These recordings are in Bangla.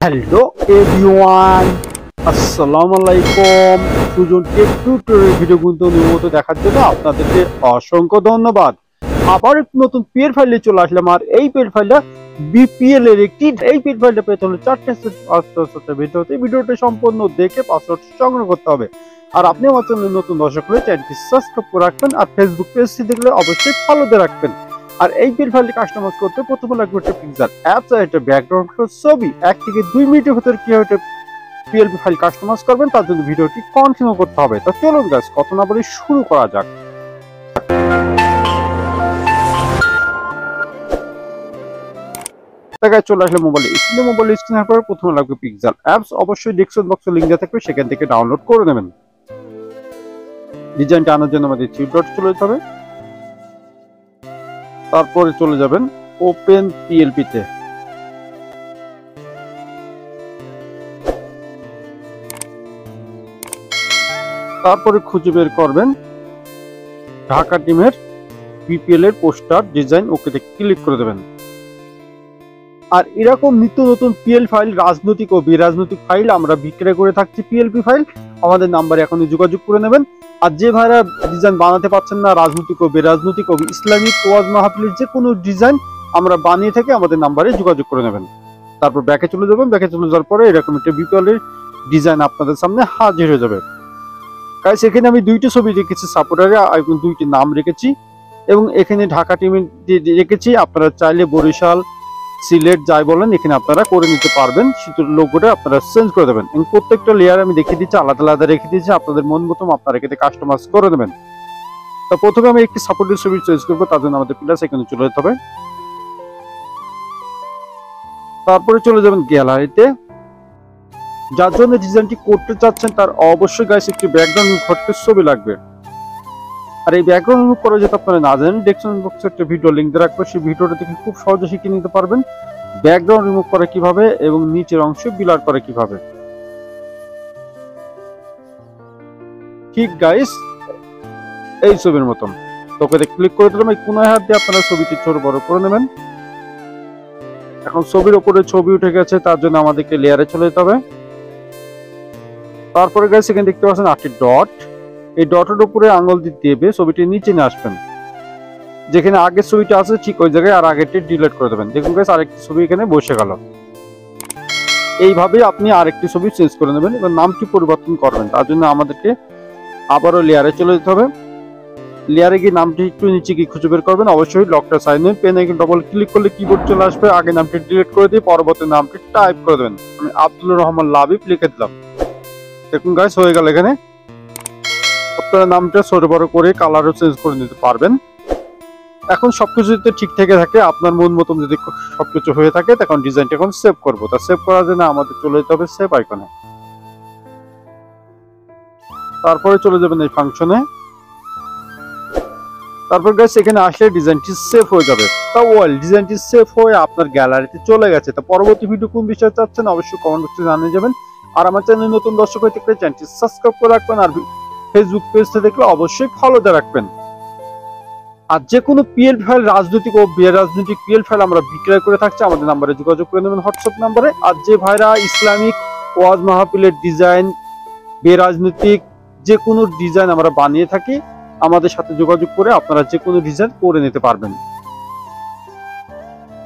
হ্যালো এভরিওয়ান, আসসালামু আলাইকুম। সুজন টেক টিউটোরিয়াল ভিডিও কিন্তু নিয়মিত দেখার জন্য আপনাদেরকে অসংখ্য ধন্যবাদ। আবার একটি নতুন পিএল ফাইলে চলে আসলাম। আর এই পিএল ফাইলটা বিপিএল এর একটি এই পিএল ফাইলটা পেতে হলে 4টা ভিডিওটি সম্পূর্ণ দেখে পাসওয়ার্ড সংগ্রহ করতে হবে। আর আপনি আমার চ্যানেলে নতুন দর্শক হলে চ্যানেলটি সাবস্ক্রাইব করে রাখবেন, আর ফেসবুক পেজটি দেখলে অবশ্যই ফলো দিয়ে রাখবেন। আর এই পিএল ফাইলটি কাস্টমাইজ করতে প্রথমে লাগবে একটা পিকচার অ্যাপস আর একটা ব্যাকগ্রাউন্ড ছবি। 1 থেকে 2 মিনিটের ভিতরে কিভাবে পিএলপি ফাইল কাস্টমাইজ করবেন তার জন্য ভিডিওটি কন্টিনিউ করতে হবে। তো চলুন গাইস, কথা না বলে শুরু করা যাক। তাই চলে আসলে মোবাইল স্ক্রিনের পর প্রথমে লাগবে পিক্সেল অ্যাপস। অবশ্যই ডেসক্রিপশন বক্সে লিংক দেওয়া থাকবে, সেখান থেকে ডাউনলোড করে নেবেন। ডিজাইনটা আনার জন্য আমাদের 3 ডট চলে যেতে হবে। তারপরে চলে যাবেন ওপেন পিএলপি তে। তারপরে খুঁজে বের করবেন ঢাকা টিমের বিপিএল এর পোস্টার ডিজাইন, ওকেতে ক্লিক করে দেবেন। আর এরকম নিত্য নতুন পিএল ফাইল, রাজনৈতিক ও বিরাজনৈতিক ফাইল আমরা বিক্রয় করে থাকছি। পিএলপি ফাইল আমাদের নাম্বারে এখনই যোগাযোগ করে নেবেন। আর যে ভাইরা ডিজাইন বানাতে পারছেন না, রাজনৈতিক ও বিরাজনৈতিক ও ইসলামিক ওয়াজ মাহফিলের যে কোনো ডিজাইন আমরা বানিয়ে থাকি, আমাদের নাম্বারে যোগাযোগ করে নেবেন। তারপর ব্যাকে চলে যাবেন। ব্যাকে চলে যাওয়ার পরে এরকম একটা বিপিএল এর ডিজাইন আপনাদের সামনে হাজির হয়ে যাবে। গাইস, এখানে আমি 2টি ছবি রেখেছি সাপোর্টারে, এবং 2টি নাম রেখেছি, এবং এখানে ঢাকা টিমে রেখেছি। আপনারা চাইলে বরিশাল, সিলেট যাই বলেন এখানে আপনারা করে নিতে পারবেন। শুধু লোগোটা আপনারা চেঞ্জ করে দেবেন, এবং প্রত্যেকটা লেয়ার আমি দেখিয়ে দিচ্ছি, আলাদা আলাদা রেখে দিয়েছি। আপনাদের মন মতো আপনারা এখানে কাস্টমাইজ করে দেবেন। তো প্রথমে আমি একটি সাপোর্টের ছবি চয়েস করবো, তার জন্য আমাদের প্লাস এখানে চলে যেতে হবে। তারপরে চলে যাবেন গ্যালারিতে। যার জন্য ডিজাইনটি করতে চাচ্ছেন তার অবশ্যই গাইস একটি ব্যাকগ্রাউন্ড ফটোর ছবি লাগবে। আর এই ব্যাকগ্রাউন্ড রিমুভ করা যেটা আপনারা না জানেন, ডেসক্রিপশন বক্সে একটা ভিডিও লিংক দিয়ে রাখবো, সেই ভিডিওটা থেকে খুব সহজে শিখে নিতে পারবেন ব্যাকগ্রাউন্ড রিমুভ করে কিভাবে এবং নিচের অংশ ব্লার করে কিভাবে। ঠিক গাইস এই ছবির মতন তোকে ক্লিক করে দিলাম। এই কোনায় হাত দিয়ে আপনারা ছবিটি ছোট বড় করে নেবেন। এখন ছবির উপরে ছবি উঠে গেছে, তার জন্য আমাদেরকে লেয়ারে চলে যেতে হবে। তারপরে গাইস এখানে দেখতে পাচ্ছেন 8টি ডট। এই ডটের উপরে আঙুল দিয়ে ছবিটি নিচে নিয়ে আসবেন। যেখানে আগের ছবিটা আছে ঠিক ওই জায়গায় আর আগেরটি ডিলিট করে দেবেন। দেখুন গাইস, আরেকটি ছবি এখানে বসে গেল। এইভাবে আপনি আরেকটি ছবি চেঞ্জ করে নেবেন এবং নামটি পরিবর্তন করবেন। তার জন্য আমাদেরকে আবারও লেয়ারে চলে যেতে হবে। লেয়ারে গিয়ে নামটি একটু নিচে গিয়ে খুঁজে বের করবেন। অবশ্যই লকটা সাইন ইন, পেনে ডবল ক্লিক করলে কিবোর্ড চলে আসবে। আগে নামটি ডিলিট করে দিয়ে পরবর্তী নামটি টাইপ করে দেবেন। আমি আব্দুল রহমান লাবিব লিখে দিলাম। দেখুন গাইস হয়ে গেল। এখানে আপনারা নামটা ছোট বড় করে কালারও চেঞ্জ করে নিতে পারবেন। এখন সবকিছু যদি ঠিক থেকে থাকে, আপনার মন মতন যদি সবকিছু হয়ে থাকে, তখন ডিজাইনটা এখন সেভ করবো। তা সেভ করার জন্য আমাদের চলে যেতে হবে সেভ আইকনে। তারপরে চলে যাবেন এই ফাংশনে। তারপর গাইস এখানে আসলে ডিজাইনটি সেভ হয়ে যাবে। তা ওয়েল, ডিজাইনটি সেভ হয়ে আপনার গ্যালারিতে চলে গেছে। তা পরবর্তী ভিডিও কোন বিষয়ে চাচ্ছেন অবশ্যই কমেন্ট বক্সে জানিয়ে যাবেন। আর আমার চ্যানেলে নতুন দর্শক হয়ে থাকলে চ্যানেলটি সাবস্ক্রাইব করে রাখবেন, আর ফেসবুক পেজটা দেখলে অবশ্যই ফলো দিয়ে রাখবেন। আর যে কোনো পিএল ফাইল, রাজনৈতিক ও বেরাজনৈতিক পিএল ফাইল আমরা বিক্রয় করে থাকছি, আমাদের নাম্বারে যোগাযোগ করে নেবেন হোয়াটসঅ্যাপ নাম্বারে। আর যে ভাইরা ইসলামিক ওয়াজ মাহফিলের ডিজাইন, বেরাজনৈতিক যে কোনো ডিজাইন আমরা বানিয়ে থাকি, আমাদের সাথে যোগাযোগ করে আপনারা যে কোনো ডিজাইন করে নিতে পারবেন।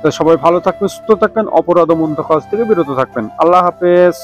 তো সবাই ভালো থাকবেন, সুস্থ থাকবেন, অপরাধ ও মন্দ কাজ থেকে বিরত থাকবেন। আল্লাহ হাফেজ।